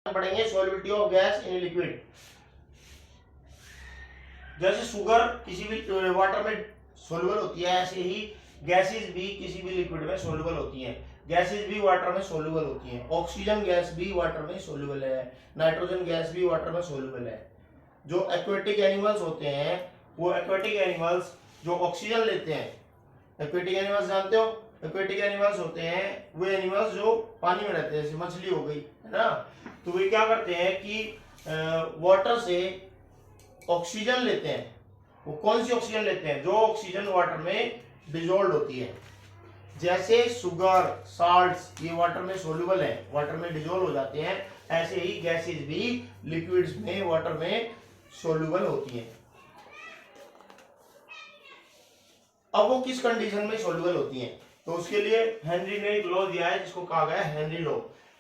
पढ़ेंगे solubility of gas in liquid. जैसे sugar किसी भी वाटर में सोल्यूबल होती है, ऐसे ही गैसेस भी किसी भी लिक्विड में सोल्यूबल होती हैं। गैसेस भी वाटर में सोल्यूबल होती हैं। ऑक्सीजन गैस भी वाटर में सोल्यूबल है, नाइट्रोजन गैस भी वाटर में सोल्यूबल है। जो एक्वेटिक एनिमल्स होते हैं, वो एक्वेटिक एनिमल्स जो ऑक्सीजन लेते हैं, एक्वेटिक एनिमल्स जानते हो, एक्वेटिक एनिमल्स होते हैं वो एनिमल्स जो पानी में रहते हैं, जैसे मछली हो गई, है ना। तो वे क्या करते हैं कि वाटर से ऑक्सीजन लेते हैं। वो कौन सी ऑक्सीजन लेते हैं? जो ऑक्सीजन वाटर में डिजोल्व होती है। जैसे शुगर, साल्ट्स ये वाटर में सोल्यूबल है, वाटर में डिजोल्व हो जाते हैं, ऐसे ही गैसेस भी लिक्विड्स में वाटर में सोल्यूबल होती हैं। अब वो किस कंडीशन में सोल्यूबल होती हैं? तो उसके लिए हेनरी ने एक लॉ दिया है जिसको कहा गया है हेनरी लॉ।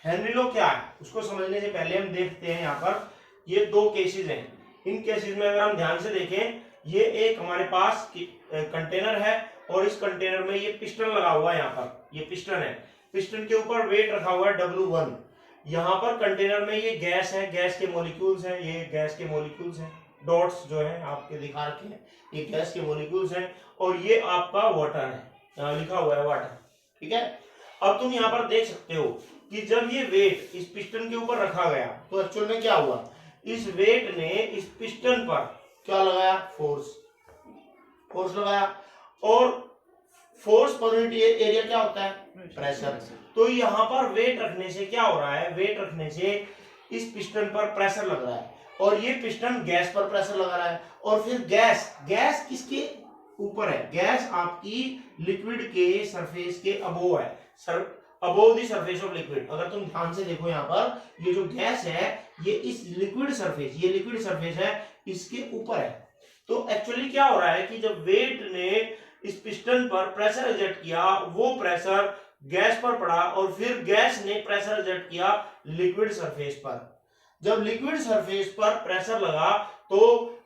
हेनरी लॉ क्या है उसको समझने से पहले हम देखते हैं यहाँ पर ये दो केसेस हैं। इन केसेस में अगर हम ध्यान से देखें, ये एक हमारे पास कंटेनर है और इस कंटेनर में ये पिस्टन लगा हुआ है। यहाँ पर ये पिस्टन है, पिस्टन के ऊपर वेट रखा हुआ है W1। यहाँ पर कंटेनर में ये गैस है, गैस के मॉलिक्यूल्स हैं, ये गैस के मॉलिक्यूल्स हैं, डॉट्स जो है आपके दिखा रखे हैं, ये गैस के मॉलिक्यूल्स हैं, और ये आपका वाटर है, यहाँ लिखा हुआ है वाटर, ठीक है। अब तुम यहाँ पर देख सकते हो कि जब ये वेट इस पिस्टन के ऊपर रखा गया तो एक्चुअल में क्या हुआ, इस वेट ने इस पिस्टन पर क्या लगाया? फोर्स लगाया। और फोर्स पर यूनिट एरिया क्या होता है? प्रेशर। तो यहाँ पर वेट रखने से क्या हो रहा है? वेट रखने से इस पिस्टन पर प्रेशर लग रहा है और ये पिस्टन गैस पर प्रेशर लगा रहा है। और फिर गैस किसके ऊपर है? गैस आपकी लिक्विड के सरफेस के अबोव है, above the surface of liquid. अगर तुम ध्यान से देखो यहाँ पर, ये जो गैस है ये इस लिक्विड सरफेस, ये लिक्विड सरफेस है, इसके ऊपर है। तो एक्चुअली क्या हो रहा है कि जब वेट ने इस पिस्टन पर प्रेशर एक्सर्ट किया, वो प्रेशर गैस पर पड़ा और फिर गैस ने प्रेशर एक्सर्ट किया लिक्विड सरफेस पर। जब लिक्विड सरफेस पर प्रेशर लगा तो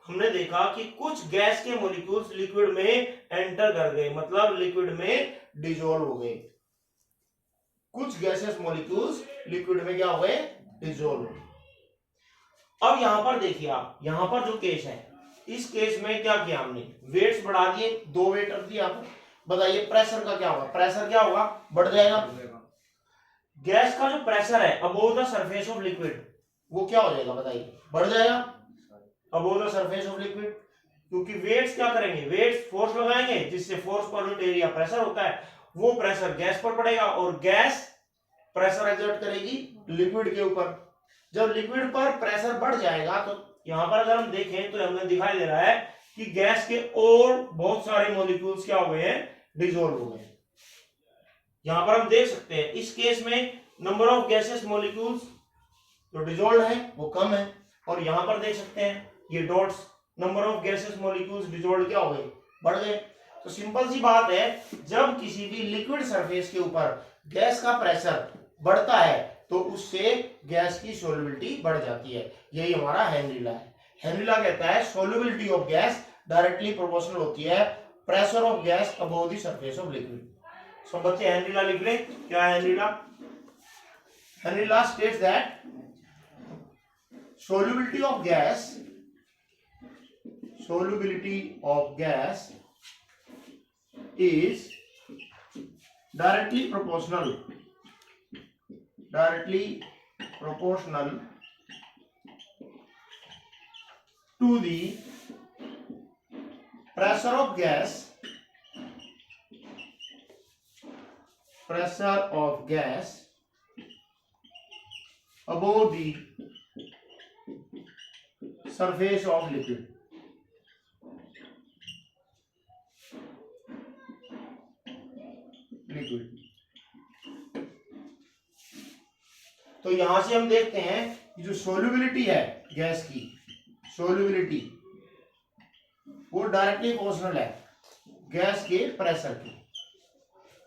हमने देखा कि कुछ गैस के मॉलिक्यूल्स लिक्विड में एंटर कर गए, मतलब लिक्विड में डिसॉल्व हो गए। कुछ गैसेस मॉलिक्यूल्स लिक्विड में क्या हो गए? डिसॉल्व हो गए। अब यहां पर देखिए आप, यहां पर जो केस है, इस केस में क्या किया हमने? वेट्स बढ़ा दिए, 2 वेट रख दिए आप। बताइए प्रेशर का क्या होगा? प्रेशर क्या होगा? बढ़ जाएगा। गैस का जो प्रेशर है above the surface of liquid, वो क्या हो जाएगा? बताइए, बढ़ जाएगा above the surface of liquid, क्योंकि वेट्स क्या करेंगे? वेट्स फोर्स लगाएंगे, जिससे force per unit area pressure होता है, वो प्रेशर गैस पर पड़ेगा और गैस प्रेशर एक्सर्ट करेगी लिक्विड के ऊपर। जब लिक्विड पर प्रेशर बढ़ जाएगा तो यहां पर अगर हम देखें तो हमें दिखाई दे रहा है कि गैस के और बहुत सारे मॉलिक्यूल्स क्या हो गए हैं? डिसॉल्व हो गए। यहां पर हम देख सकते हैं इस केस में नंबर ऑफ गैसेस मॉलिक्यूल्स जो डिसॉल्व है वो कम है, और यहां पर देख सकते हैं ये dots, number of gases molecules dissolve क्या हो गए? बढ़ गए। तो सिंपल सी बात है, जब किसी भी लिक्विड सरफेस के ऊपर गैस का प्रेशर बढ़ता है तो उससे गैस की सोल्युबिलिटी बढ़ जाती है। यही हमारा हेनरी लॉ है। हेनरी लॉ कहता है solubility of gas directly proportional होती है pressure of gas above the surface of liquid. So बच्चे हेनरी लॉ लिख लें। क्या है Henry law? Henry law states that solubility of gas is directly proportional to the pressure of gas above the surface of liquid। तो यहां से हम देखते हैं कि जो सोल्युबिलिटी है गैस की, सोल्युबिलिटी वो डायरेक्टली प्रोपोर्शनल है गैस के प्रेशर की।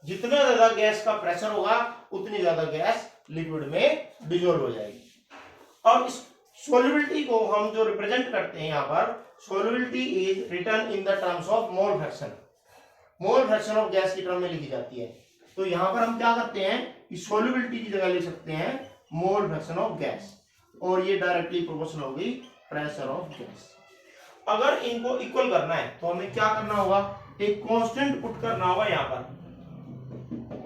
जितना ज्यादा गैस का प्रेशर होगा उतनी ज्यादा गैस लिक्विड में डिसॉल्व हो जाएगी। अब इस सोल्युबिलिटी को हम जो रिप्रेजेंट करते हैं यहाँ पर, solubility is written in the terms of mole fraction. Mole fraction of gas की टर्म में लिखी जाती है। तो यहाँ पर हम क्या करते हैं कि सोल्युबिलिटी की जगह लिख सकते हैं मोल फ्रैक्शन ऑफ गैस। और ये डायरेक्टली प्रोपोर्शनल होगी प्रेशर ऑफ गैस। अगर इनको इक्वल करना है तो हमें क्या करना होगा, एक कांस्टेंट पुट करना होगा यहाँ पर,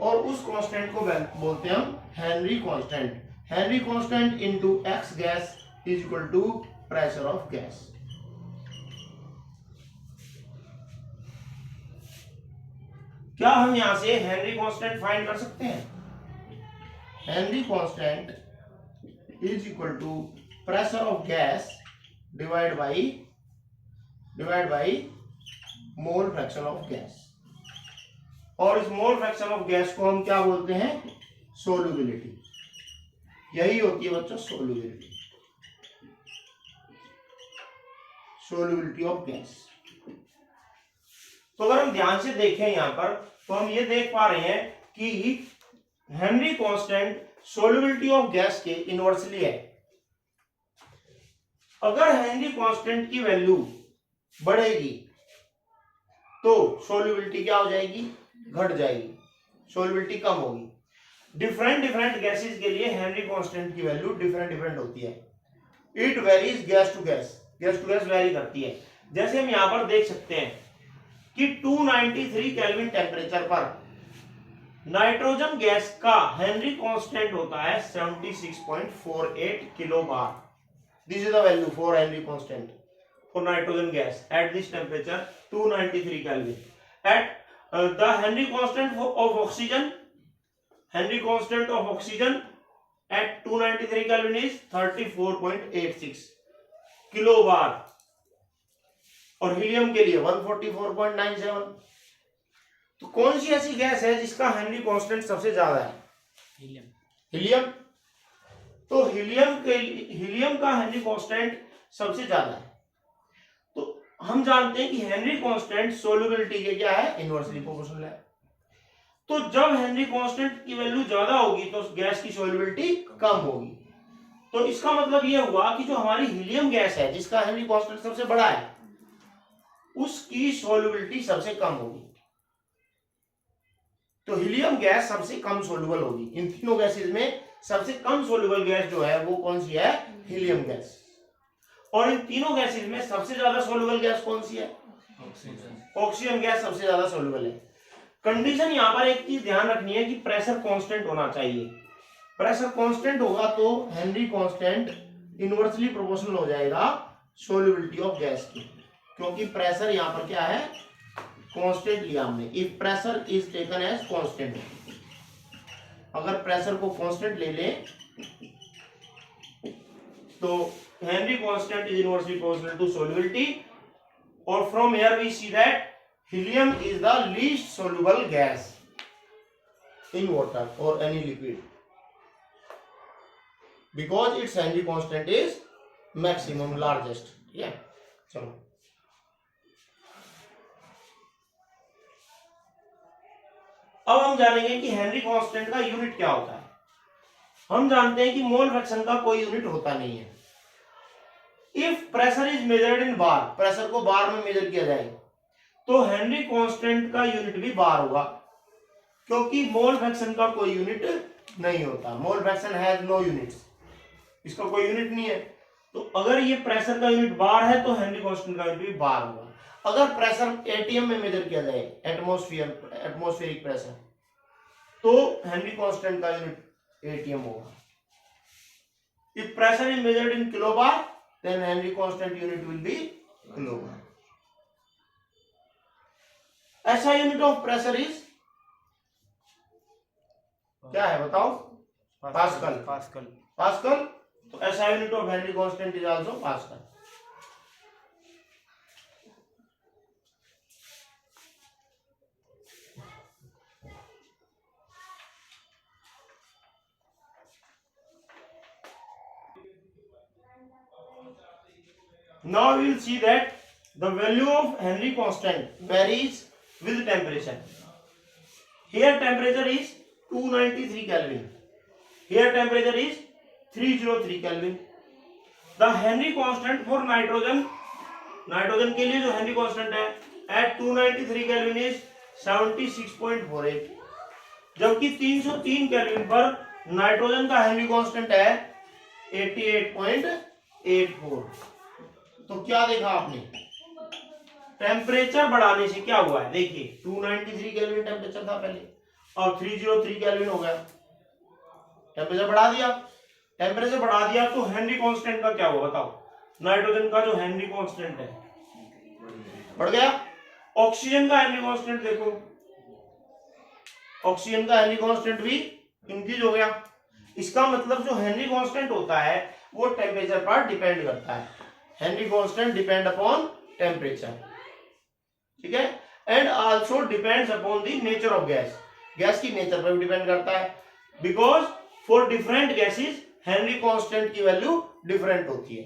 और उस कांस्टेंट को बोलते हैं हम Henry constant. Henry constant into x gas is equal to pressure of gas. क्या हम यहां से हेनरी कांस्टेंट फाइंड कर सकते हैं? Henry constant is equal to pressure of gas divide by mole fraction of gas. और इस मोल फ्रैक्शन ऑफ गैस को हम क्या बोलते हैं? सोल्यूबिलिटी। यही होती है बच्चों सोल्यूबिलिटी, सोल्यूबिलिटी ऑफ गैस। तो अगर हम ध्यान से देखें यहां पर तो हम ये देख पा रहे हैं कि Henry constant solubility of gas के इनवर्सली है। अगर हेनरी कांस्टेंट की वैल्यू बढ़ेगी तो सोल्यूबिलिटी क्या हो जाएगी? घट जाएगी, सोल्यूबिलिटी कम होगी। डिफरेंट गैसेस के लिए हेनरी कांस्टेंट की वैल्यू डिफरेंट होती है। It varies gas to gas vary करती है। जैसे हम यहां पर देख सकते हैं कि 293 केल्विन टेम्परेचर पर नाइट्रोजन गैस का हेनरी कांस्टेंट होता है 76.48 kilo bar. This is the value for Henry constant for nitrogen gas at this temperature 293 kelvin. At the Henry constant of oxygen, Henry constant of oxygen at 293 Kelvin is 34.86 kilo bar, और helium के लिए 144.97। तो कौन सी ऐसी gas है जिसका Henry constant सबसे ज्यादा है? हीलियम। तो हीलियम का हेनरी कांस्टेंट सबसे ज्यादा है। तो हम जानते हैं कि हेनरी कांस्टेंट सोल्यूबिलिटी के क्या है? इनवर्सली प्रोपोर्शनल है। तो जब हेनरी कांस्टेंट की वैल्यू ज्यादा होगी तो गैस की सोल्यूबिलिटी कम होगी। तो इसका मतलब यह हुआ कि जो हमारी हीलियम गैस है जिसका हेनरी कांस्टेंट सबसे बड़ा है, उसकी सोल्यूबिलिटी सबसे कम होगी। तो हीलियम गैस सबसे कम सोल्यूबल होगी। इन तीनों गैसेस में सबसे कम सोल्यूबल गैस जो है वो कौन सी है? Helium gas. और इन तीनों गैसेस में सबसे ज्यादा सोल्यूबल गैस कौन सी है? ऑक्सीजन गैस सबसे ज्यादा सोल्यूबल है। कंडीशन यहां पर एक चीज ध्यान रखनी है कि प्रेशर कांस्टेंट होना चाहिए। प्रेशर कांस्टेंट होगा तो हेनरी कांस्टेंट इनवर्सली प्रोपोर्शनल हो जाएगा सोल्यूबिलिटी ऑफ गैस की, क्योंकि प्रेशर यहां पर क्या है? कांस्टेंट लिया हमने। If pressure is taken as constant, अगर प्रेशर को कांस्टेंट ले ले तो Henry constant is inversely proportional to solubility. और from here we see that helium is the least soluble gas in water or any liquid because its Henry constant is maximum largest। yeah, चलो अब हम जानेंगे कि Henry constant का unit क्या होता है। हम जानते हैं कि मोल फ्रैक्शन का कोई यूनिट होता नहीं है। If pressure is measured in bar, pressure को बार में मेजर किया जाए तो हेनरी कांस्टेंट का यूनिट भी बार होगा, क्योंकि मोल फ्रैक्शन का कोई यूनिट नहीं होता। Mole fraction has no units, इसका कोई यूनिट नहीं है। तो अगर ये प्रेशर का यूनिट बार है तो हेनरी कांस्टेंट का यूनिट भी बार होगा। अगर प्रेशर एटीएम में मेजर किया जाए, एटमॉस्फेरिक प्रेशर, तो हेनरी कांस्टेंट का यूनिट एटीएम होगा। If pressure is measured in kilo bar then Henry constant unit will be kilo bar. ऐसा यूनिट ऑफ प्रेशर इज क्या है बताओ? पास्कल। तो ऐसा unit of Henry constant is also pascal. Now we will see that the value of Henry constant varies with temperature. Here temperature is 293 Kelvin. Here temperature is 303 Kelvin. The Henry constant for nitrogen के लिए जो Henry constant है at 293 Kelvin is 76.48, जबकि 303 kelvin पर nitrogen का Henry constant है 88.84। तो क्या देखा आपने, टेम्परेचर बढ़ाने से क्या हुआ है, देखिए 293 केल्विन टेम्परेचर था पहले और 303 केल्विन हो गया, टेम्परेचर बढ़ा दिया। टेम्परेचर बढ़ा दिया तो हेनरी कांस्टेंट का क्या हुआ बताओ, नाइट्रोजन का जो हेनरी कांस्टेंट है बढ़ गया। ऑक्सीजन का हेनरी कांस्टेंट देखो, ऑक्सीजन का हेनरी कांस्टेंट भी इंक्रीज हो गया। इसका मतलब जो हेनरी कांस्टेंट होता है वो टेम्परेचर पर डिपेंड करता है। Henry constant depend upon temperature, ठीक है। And also depends upon the nature of gas, gas की नेचर पर भी डिपेंड करता है। Because for different gases Henry constant की वैल्यू डिफरेंट होती है,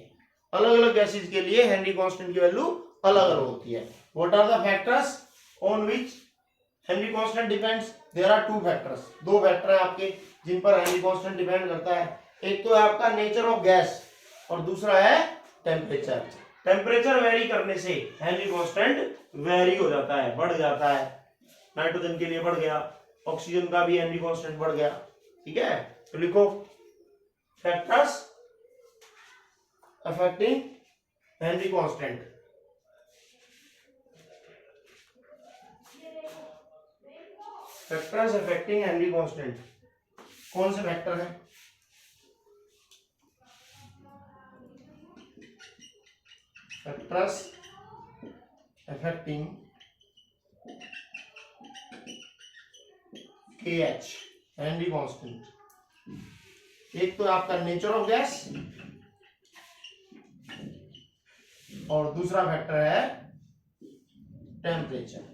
अलग अलग गैसेस के लिए हेनरी कांस्टेंट की वैल्यू अलग अलग होती है। What are the factors on which Henry constant depends, there are two factors, दो फैक्टर है आपके जिन पर हेनरी कांस्टेंट डिपेंड करता है। एक तो है आपका नेचर ऑफ गैस और दूसरा है टेम्परेचर। टेम्परेचर वेरी करने से हेनरी कांस्टेंट वेरी हो जाता है, बढ़ जाता है। नाइट्रोजन के लिए बढ़ गया, ऑक्सीजन का भी हेनरी कांस्टेंट बढ़ गया, ठीक है। तो लिखो factors affecting Henry constant. Factors affecting Henry constant, कौन से फैक्टर हैं? Factors affecting KH Henry constant. एक तो आपका नेचर ऑफ गैस और दूसरा फैक्टर है टेम्परेचर।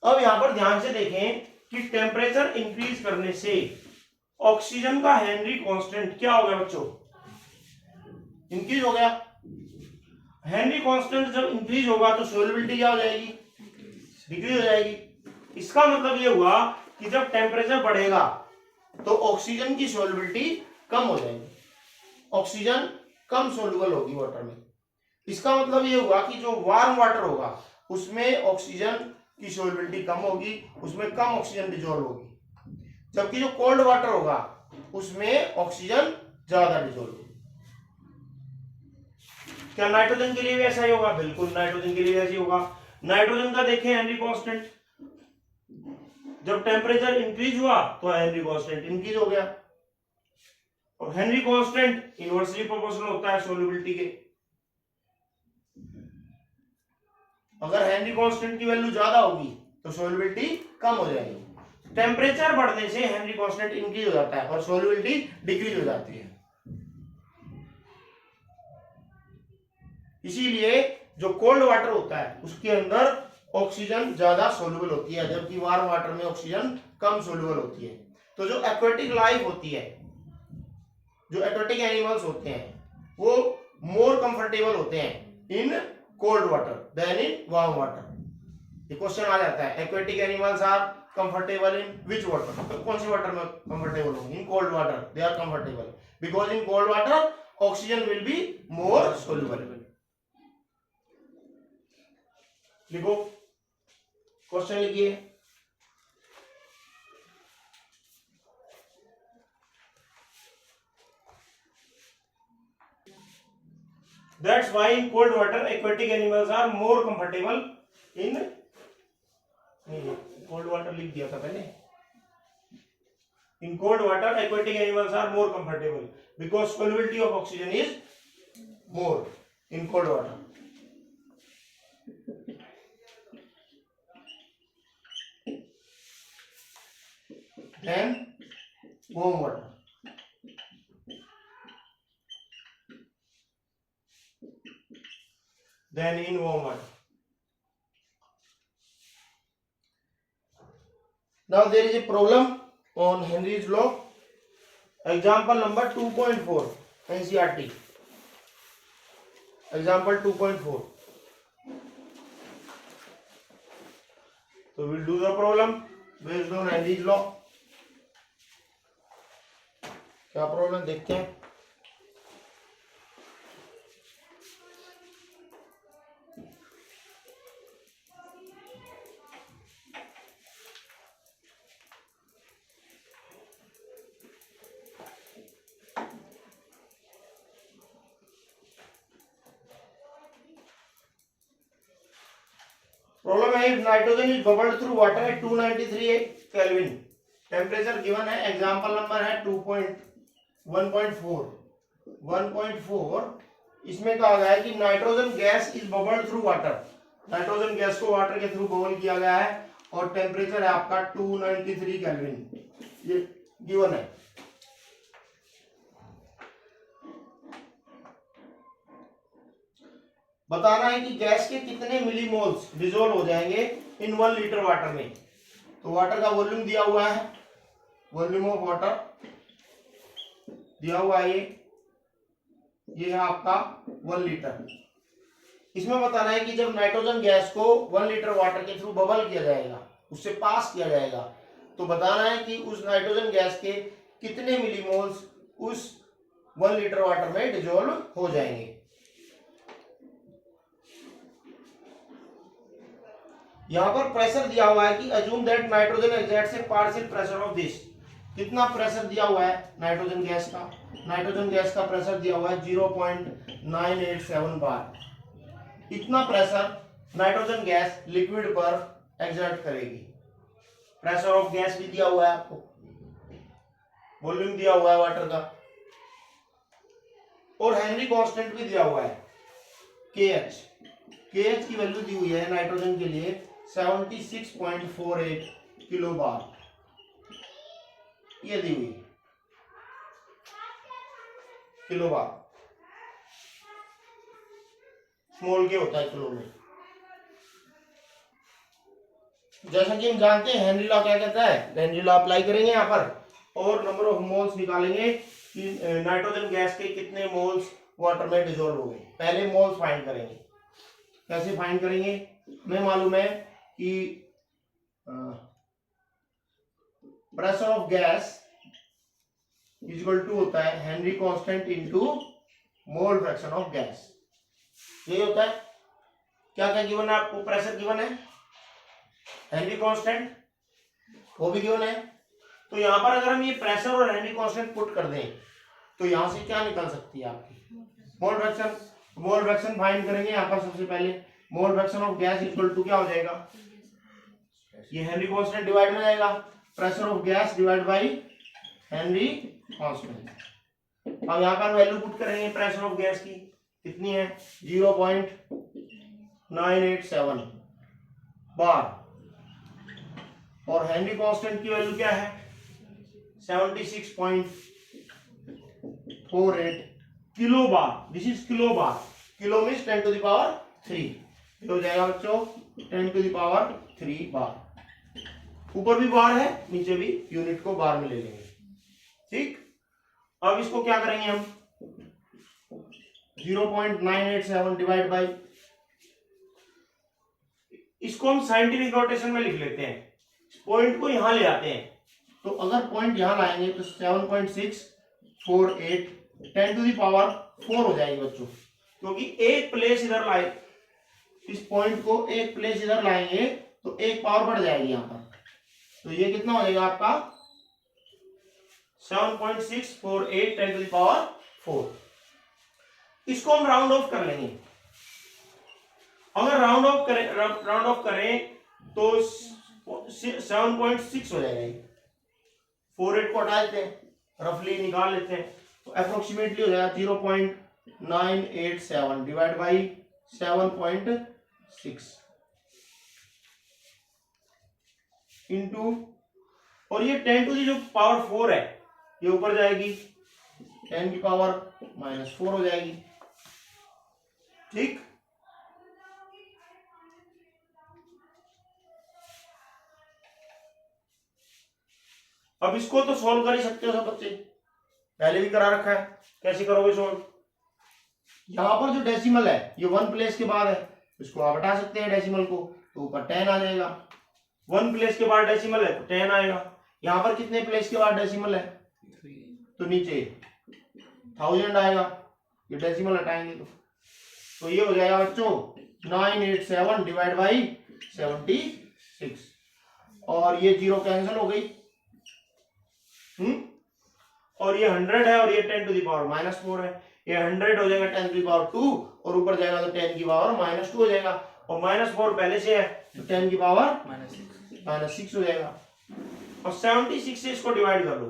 अब यहां पर ध्यान से देखें कि टेम्परेचर इंक्रीज करने से ऑक्सीजन का हेनरी कांस्टेंट क्या हो गया बच्चों, इंक्रीज हो गया। हेनरी कांस्टेंट जब इंक्रीज होगा तो सोल्युबिलिटी क्या हो जाएगी, डिक्रीज हो जाएगी। इसका मतलब ये हुआ कि जब टेम्परेचर बढ़ेगा तो ऑक्सीजन की सोल्युबिलिटी कम हो जाएगी, ऑक्सीजन कम सोल्यूबल होगी वाटर में। इसका मतलब ये हुआ कि जो वार्म वाटर होगा उसमें ऑक्सीजन की सोल्युबिलिटी कम होगी, उसमें कम ऑक्सीजन डिजोल्व होगी, जबकि जो कोल्ड वाटर होगा उसमें ऑक्सीजन ज्यादा डिजोल्व होगी। क्या नाइट्रोजन के लिए भी ऐसा ही होगा? बिल्कुल नाइट्रोजन के लिए ऐसा ही होगा। नाइट्रोजन का देखें हेनरी कांस्टेंट, जब टेम्परेचर इंक्रीज हुआ तो हेनरी कांस्टेंट इंक्रीज हो गया, और हेनरी कांस्टेंट इनवर्सली प्रोपोर्शनल होता है सोल्युबिलिटी के। अगर हेनरी कांस्टेंट की वैल्यू ज्यादा होगी तो सोल्युबिलिटी कम हो जाएगी। टेम्परेचर बढ़ने से हेनरी कांस्टेंट इंक्रीज हो जाता है और सोल्युबिलिटी डिक्रीज हो जाती है। इसीलिए जो कोल्ड वाटर होता है उसके अंदर ऑक्सीजन ज्यादा सोल्युबल होती है, जबकि वार्म वाटर में ऑक्सीजन कम सोल्युबल होती है। तो जो एक्वेटिक लाइफ होती है, जो एक्वेटिक एनिमल्स होते हैं वो मोर कंफर्टेबल होते हैं in cold water than in warm water. ये क्वेश्चन आ जाता है, aquatic animals are comfortable in which water, तो कौन से वाटर में कंफर्टेबल होंगे? In cold water they are comfortable because in cold water oxygen will be more soluble. लिखो, क्वेश्चन लिखिए। That's why in cold water aquatic animals are more comfortable in, नहीं cold water लिख दिया था पहले। In cold water aquatic animals are more comfortable because solubility of oxygen is more in cold water. Then warm water. Then in warm water. Now there is a problem on Henry's law. Example number 2.4 NCERT. Example 2.4. So we'll do the problem based on Henry's law. क्या problem देखते हैं। है if nitrogen is bubbled through water है 293 kelvin, temperature given है, example number है 1.4। इसमें कहा गया है कि nitrogen gas is bubbled through water, nitrogen gas को वाटर के थ्रू बबल किया गया है और टेम्परेचर है आपका 293 केल्विन, ये गिवन है। बताना है कि गैस के कितने मिलीमोल्स डिसॉल्व हो जाएंगे इन 1 लीटर वाटर में। तो वाटर का वॉल्यूम दिया हुआ है, वॉल्यूम ऑफ वाटर दिया हुआ है, ये है आपका 1 लीटर। इसमें बताना है कि जब नाइट्रोजन गैस को 1 लीटर वाटर के थ्रू बबल किया जाएगा, उससे पास किया जाएगा, तो बताना है कि उस नाइट्रोजन गैस के कितने मिलीमोल्स उस 1 लीटर वाटर में डिसॉल्व हो जाएंगे। यहां पर प्रेशर दिया हुआ है कि assume that nitrogen exerts A partial pressure of this, कितना प्रेशर दिया हुआ है नाइट्रोजन गैस का, नाइट्रोजन गैस का प्रेशर दिया हुआ है 0.987 बार। इतना प्रेशर नाइट्रोजन गैस लिक्विड पर एक्सर्ट करेगी। प्रेशर ऑफ गैस भी दिया हुआ है आपको, वॉल्यूम दिया हुआ है वाटर का, और हेनरी कांस्टेंट भी दिया हुआ है KH। KH की वैल्यू दी हुई है नाइट्रोजन के लिए 76.48 किलो बार, ये दी हुई किलो बार, स्मॉल के होता है किलो में। जैसा कि हम जानते हैं हेनरी लॉ क्या कहता है, हेनरी लॉ अप्लाई करेंगे यहाँ पर और नंबर ऑफ मोल्स निकालेंगे कि नाइट्रोजन गैस के कितने मोल्स वाटर में डिसॉल्व हो गए। पहले मोल्स फाइंड करेंगे, कैसे फाइंड करेंगे, हमें मालूम है कि pressure of gas equal to होता है Henry constant into mole fraction of gas, यही होता है। क्या क्या गिवन है आपको, प्रेशर गिवन है, हेनरी कांस्टेंट वो भी गिवन है। तो यहां पर अगर हम ये प्रेशर और हेनरी कांस्टेंट पुट कर दें तो यहां से क्या निकल सकती है आपकी mole fraction. Mole fraction find करेंगे यहाँ पर सबसे पहले, mole fraction of gas equal to क्या हो जाएगा, ये हेनरी कांस्टेंट डिवाइड में जाएगा, pressure of gas divide by Henry constant. अब यहाँ पर वैल्यू पुट करेंगे प्रेशर ऑफ गैस की, कितनी है 0.987 बार, और हेनरी कांस्टेंट की वैल्यू क्या है 76.48 kilo bar. This is kilo bar, kilo means 10 to the power 3, हो जाएगा बच्चों 10 टू द पावर 3 बार। ऊपर भी बार है, नीचे भी यूनिट को बार में ले लेंगे, ठीक। अब इसको क्या करेंगे हम 0.987 डिवाइड बाई, इसको हम साइंटिफिक नोटेशन में लिख लेते हैं, पॉइंट को यहां ले आते हैं। तो अगर पॉइंट यहां लाएंगे तो 7.648 10 टू द पावर 4 हो जाएगी बच्चों, क्योंकि एक प्लेस इधर लाए, इस पॉइंट को एक प्लेस इधर लाएंगे तो एक पावर बढ़ जाएगी यहां पर, तो ये कितना हो जाएगा आपका 7.648 10 टू द पावर 4। इसको हम राउंड ऑफ कर लेंगे, अगर राउंड ऑफ करें तो 7.6 हो जाएगा, 48 को हटा देते हैं, रफली निकाल लेते हैं, तो अप्रोक्सीमेटली हो जाएगा 0.987 डिवाइड बाई 7.6 इंटू, और ये 10 टू दी जो पावर 4 है ये ऊपर जाएगी, 10 की पावर -4 हो जाएगी, ठीक। अब इसको तो सॉल्व कर ही सकते हो सब बच्चे, पहले भी करा रखा है, कैसे करोगे सॉल्व। यहां पर जो डेसिमल है ये 1 प्लेस के बाद है, इसको आप हटा सकते हैं डेसिमल को, तो ऊपर 10 आ जाएगा। 1 प्लेस के बाद डेसिमल है तो 10 आएगा। यहां पर कितने प्लेस के बाद डेसिमल है, तो नीचे 1000 आएगा, ये डेसिमल हटाएंगे तो ये हो जाएगा बच्चों 987 डिवाइड बाई 76, और ये 0 कैंसिल हो गई, और ये 100 है और ये 10 टू द पावर -4 है, ये 100 हो जाएगा 10 टू द पावर 2 और ऊपर जाएगा तो 10 की पावर -2 हो जाएगा, और -4 पहले से है तो 10 की पावर -6 हो जाएगा। और 76 से इसको डिवाइड कर लो।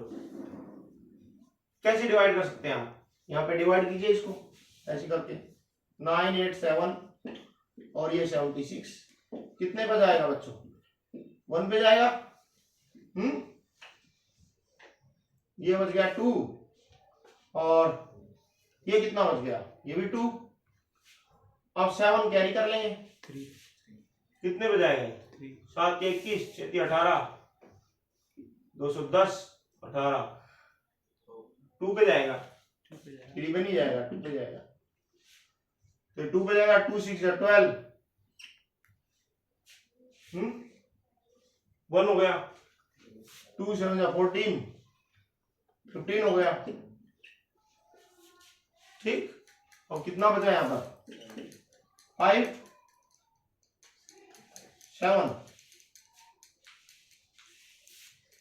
कैसे डिवाइड कर सकते हैं आप? यहाँ पे डिवाइड कीजिए इसको ऐसे करके, 9 8 7 और ये 76 कितने पे जाएगा बच्चों? 1 पे जाएगा। ये बच गया 2 और ये कितना बच गया? ये भी 2। अब 7 कैरी कर लेंगे, 3 कितने पे जाएंगे? 7 के 21, 6 18, 210 18, 2 पे जाएगा, 3 पे नहीं जाएगा, 2 पे जाएगा। तो 2 पे जाएगा, 2 6 12, 1 हो गया, 2 7 14, 15 हो गया। ठीक, और कितना बचा यहां पर? 5 7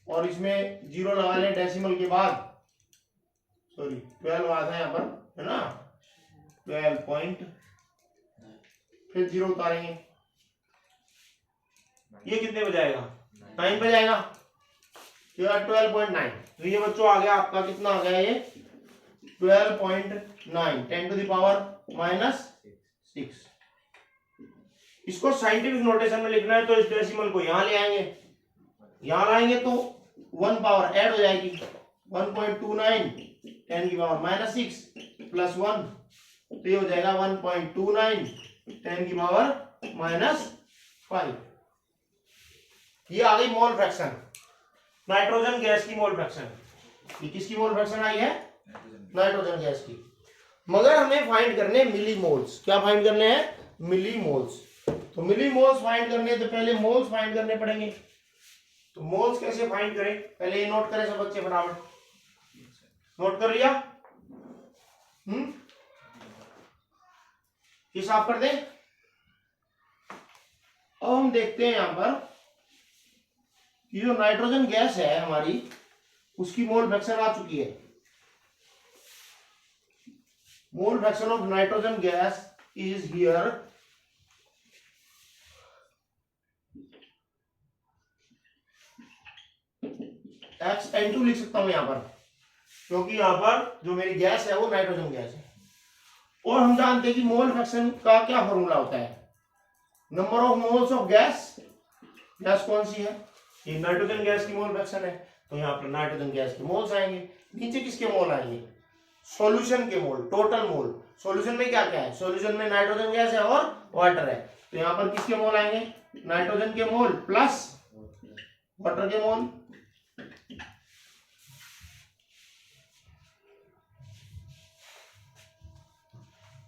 और इसमें 0 लगा लें डेसिमल के बाद, सॉरी 12 आता है यहाँ पर, है ना, 12 पॉइंट, फिर 0 उतारेंगे, ये कितने पे जाएगा? 9 पे जाएगा, 12.9। तो ये बच्चों आ गया आपका, कितना आ गया ये? 12.9, 10 टू द पावर -6। इसको साइंटिफिक नोटेशन में लिखना है तो इस डेसिमल को यहां ले आएंगे, यहां लाएंगे तो 1 पावर ऐड हो जाएगी, 1.29 10 की पावर -6 प्लस 1, तो ये हो जाएगा 1.29 10 की पावर -5। ये आ गई मोल फ्रैक्शन, नाइट्रोजन गैस की मोल फ्रैक्शन। ये किसकी मोल फ्रैक्शन आई है? नाइट्रोजन गैस की। मगर हमें फाइंड करने मिली मोल्स। क्या फाइंड करने हैं? मिली मोल्स। तो मिली मोल्स फाइंड करने तो पहले मोल्स फाइंड करने पड़ेंगे। तो मोल्स कैसे फाइंड करें? पहले ये नोट करें सब बच्चे फटाफट। नोट कर लिया? हिसाब कर दें। अब हम देखते हैं यहां पर कि जो नाइट्रोजन गैस है हमारी, उसकी मोल फ्रैक्शन आ चुकी है। मोल fraction of nitrogen gas is here XN2 लिख सकता हूं यहां पर, क्योंकि यहां पर जो मेरी गैस है वो नाइट्रोजन गैस है। और हम जानते हैं कि मोल फ्रैक्शन का क्या फॉर्मूला होता है? Number of moles of gas. Gas कौन सी है? ये नाइट्रोजन गैस की मोल फ्रैक्शन है, तो यहाँ पर नाइट्रोजन गैस के मोल्स आएंगे। नीचे किसके मोल आएंगे? सॉल्यूशन के मोल, टोटल मोल। सॉल्यूशन में क्या क्या है? सॉल्यूशन में नाइट्रोजन गैस है और वाटर है, तो यहाँ पर किसके मोल आएंगे? नाइट्रोजन के मोल प्लस वाटर के मोल।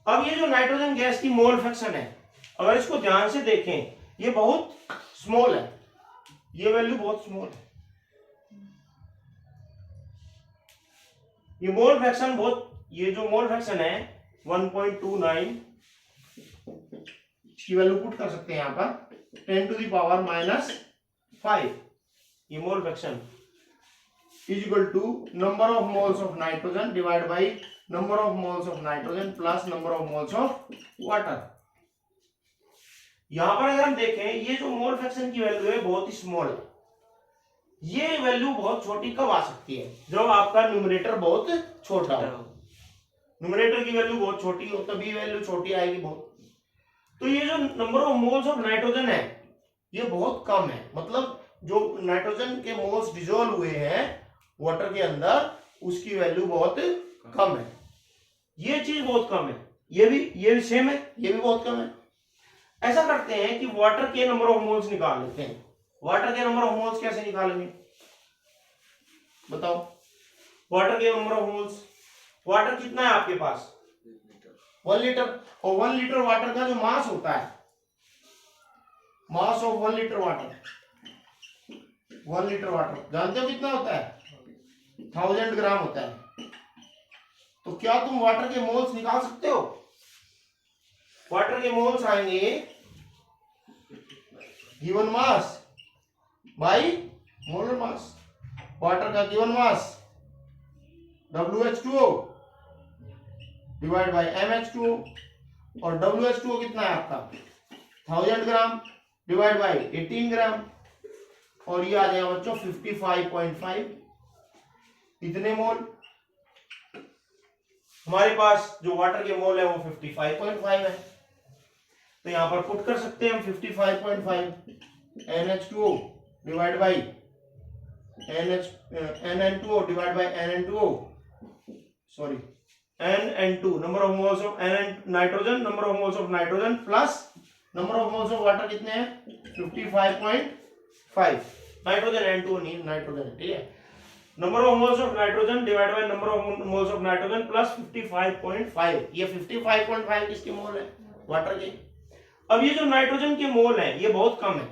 अब ये जो नाइट्रोजन गैस की मोल फ्रैक्शन है, अगर इसको ध्यान से देखें, ये बहुत स्मॉल है, ये वैल्यू बहुत स्मॉल है। ये मोल फ्रैक्शन बहुत, ये जो मोल फ्रैक्शन है 1.29 की वैल्यू पुट कर सकते हैं यहां पर 10 टू द पावर -5। ये mole fraction is equal to number of moles of nitrogen divide by number of moles of nitrogen plus number of moles of water. यहां पर अगर हम देखें, ये जो मोल फ्रैक्शन की वैल्यू है बहुत ही स्मॉल है। ये वैल्यू बहुत छोटी कब आ सकती है? जब आपका न्यूमरेटर बहुत छोटा हो। न्यूमरेटर की वैल्यू बहुत छोटी हो तभी वैल्यू छोटी आएगी बहुत। तो ये जो number of moles of nitrogen है ये बहुत कम है, मतलब जो नाइट्रोजन के मोल्स डिसॉल्व हुए हैं वाटर के अंदर, उसकी वैल्यू बहुत कम है। ये चीज बहुत कम है। ये भी सेम है, ये भी बहुत कम है। ऐसा करते हैं कि वाटर के नंबर ऑफ मोल्स निकाल लेते हैं। वाटर के नंबर ऑफ मोल्स कैसे निकालेंगे बताओ? वाटर के नंबर ऑफ मोल्स, वाटर कितना है आपके पास? 1 लीटर। और 1 लीटर वाटर का जो मास होता है, mass of 1 litre water, 1 litre water जानते हो कितना होता है? 1000 ग्राम होता है। तो क्या तुम वाटर के मोल्स निकाल सकते हो? वाटर के मोल्स आएंगे given mass by molar mass. Water का given mass WH2O divide by MH2O, और WH2O कितना है आपका? 1000 ग्राम डिवाइड बाई 18 ग्राम, और ये आ जाएगा बच्चों 55.5 इतने मोल। हमारे पास जो वाटर के मोल है वो 55.5 है, तो यहां पर पुट कर सकते हैं हम 55.5 NH2O divide by NN2O divide by NN2O, sorry NN2 number of moles of nitrogen, number of moles of nitrogen plus number of moles of water कितने हैं 55.5, नाइट्रोजन N2 नहीं नाइट्रोजन, ठीक है। Number of moles of nitrogen divide by number of moles of nitrogen plus 55.5, ये 55.5 किसके मोल है water के। अब ये जो नाइट्रोजन के मोल है ये बहुत कम है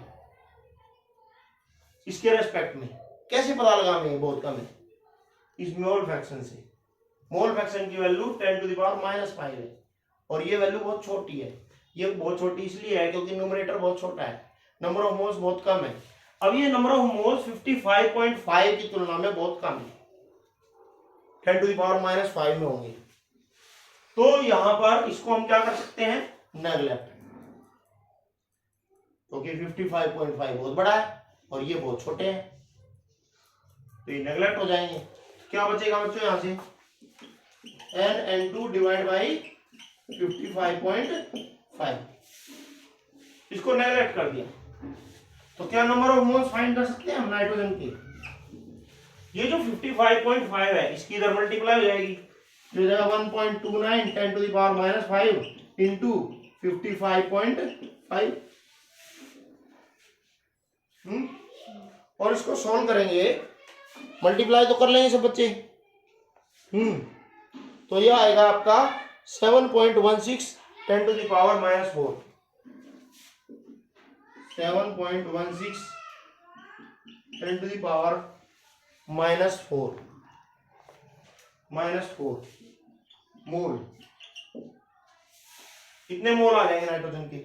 इसके रेस्पेक्ट में, कैसे पता लगाएंगे ये बहुत कम है, इस मोल फ्रैक्शन से। मोल फ्रैक्शन की वैल्यू 10⁻⁻5 है और ये वैल्यू बहुत छोटी है, ये बहुत छोटी इसलिए है क्योंकि न्यूमरेटर बहुत छोटा है, नंबर ऑफ मोल्स बहुत कम है। अब ये नंबर ऑफ मोल्स 55.5 की तुलना में बहुत कम है, 10⁻⁻5 में होंगे, तो यहां पर इसको हम क्या कर सकते हैं नेगलेक्ट, क्योंकि 55.5 बहुत बड़ा है और ये बहुत छोटे हैं, तो ये नेगलेक्ट हो जाएंगे। क्या बचेगा बच्चों यहां से NN2 डिवाइड बाई 55.5, इसको नेगलेक्ट कर दिया, तो क्या नंबर ऑफ मोल्स फाइंड कर सकते हैं हम नाइट्रोजन के। ये जो 55.5 है इसकी इधर मल्टीप्लाई हो जाएगी, तो हो जाएगा 1.29 10⁻⁻5 इंटू 55.5, और इसको सॉल्व करेंगे, मल्टीप्लाई तो कर लेंगे सब बच्चे, तो यह आएगा आपका 7.16 10⁻⁻4, 7.16 10⁻⁻4 मोल, इतने मोल आ जाएंगे नाइट्रोजन के।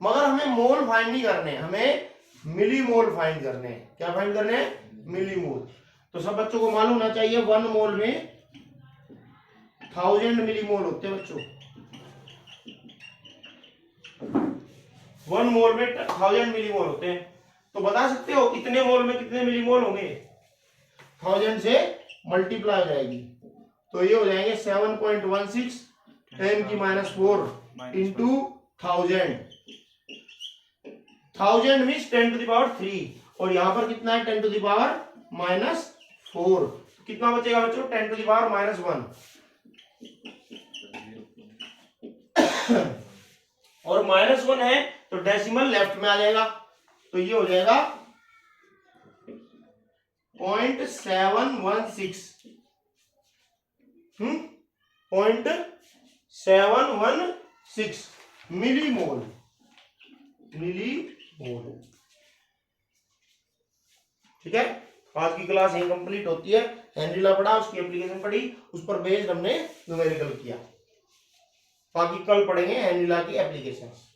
मगर हमें मोल फाइंड नहीं करने, हमें मिली मोल फाइंड करने हैं। क्या फाइंड करने हैं मिली मोल। तो सब बच्चों को मालूम होना चाहिए 1 मोल में 1000 मिली मोल होते हैं बच्चों, 1 मोल में 1000 मिली मोल होते हैं। तो बता सकते हो इतने मोल में कितने मिली मोल होंगे, 1000 से मल्टीप्लाई हो जाएगी, तो ये हो जाएंगे 7.16 10⁻⁻4 इंटू 1000, 1000 मीन्स 10⁻3 और यहां पर कितना है 10⁻⁻4, कितना बचेगा बच्चों 10⁻⁻1 और -1 है तो डेसिमल लेफ्ट में आ जाएगा, तो ये हो जाएगा 0.716 0.716 मिलीमोल, ठीक है। आज की क्लास यही कंप्लीट होती है। हेनरी लॉ पढ़ा, उसकी एप्लीकेशन पढ़ी, उस पर बेस्ड हमने न्यूमेरिकल किया। बाकी कल पढ़ेंगे हेनरी लॉ की एप्लीकेशंस।